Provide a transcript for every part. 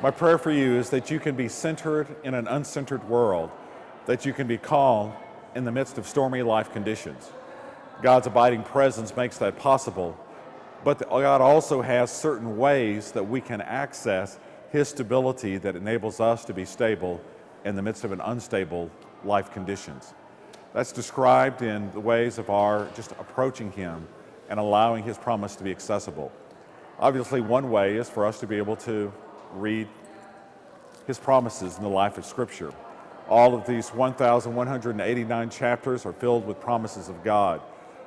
My prayer for you is that you can be centered in an uncentered world, that you can be calm in the midst of stormy life conditions. God's abiding presence makes that possible, but God also has certain ways that we can access His stability that enables us to be stable in the midst of an unstable life conditions. That's described in the ways of our just approaching Him and allowing His promise to be accessible. Obviously, one way is for us to be able to read His promises in the life of Scripture. All of these 1,189 chapters are filled with promises of God.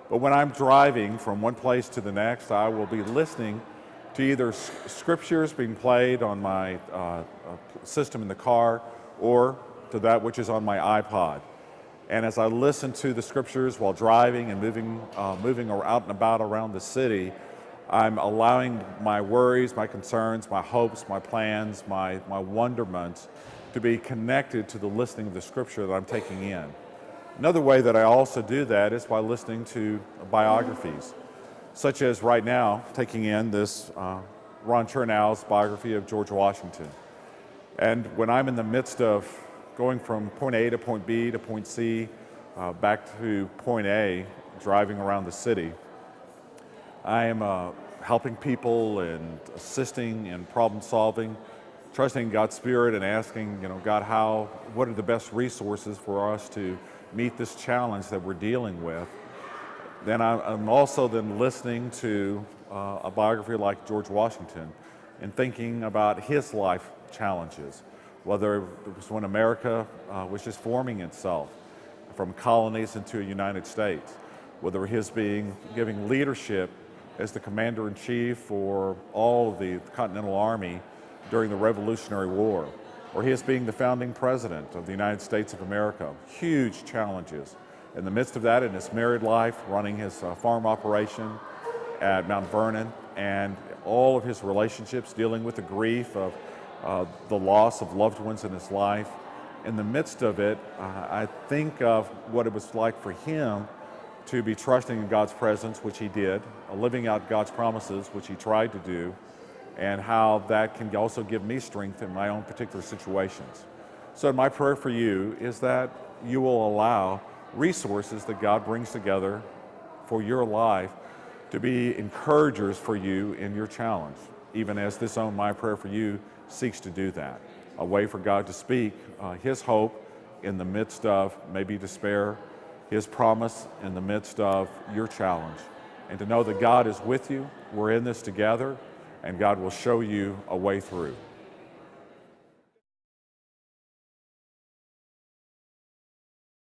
But when I'm driving from one place to the next, I will be listening to either scriptures being played on my system in the car or to that which is on my iPod. And as I listen to the scriptures while driving and moving out and about around the city, I'm allowing my worries, my concerns, my hopes, my plans, my wonderments to be connected to the listening of the scripture that I'm taking in. Another way that I also do that is by listening to biographies, such as right now, taking in this Ron Chernow's biography of George Washington. And when I'm in the midst of going from point A to point B to point C, back to point A, driving around the city, I am helping people and assisting in problem solving, trusting God's Spirit and asking, God, what are the best resources for us to meet this challenge that we're dealing with. Then I'm also then listening to a biography like George Washington and thinking about his life challenges, whether it was when America was just forming itself from colonies into a United States, whether his giving leadership as the commander-in-chief for all of the Continental Army during the Revolutionary War, or his being the founding president of the United States of America. Huge challenges. In the midst of that, in his married life, running his farm operation at Mount Vernon, and all of his relationships, dealing with the grief of the loss of loved ones in his life. In the midst of it, I think of what it was like for him to be trusting in God's presence, which he did, living out God's promises, which he tried to do, and how that can also give me strength in my own particular situations. So my prayer for you is that you will allow resources that God brings together for your life to be encouragers for you in your challenge, even as this own My Prayer for You seeks to do that. A way for God to speak His hope in the midst of maybe despair, His promise in the midst of your challenge, and to know that God is with you, we're in this together, and God will show you a way through.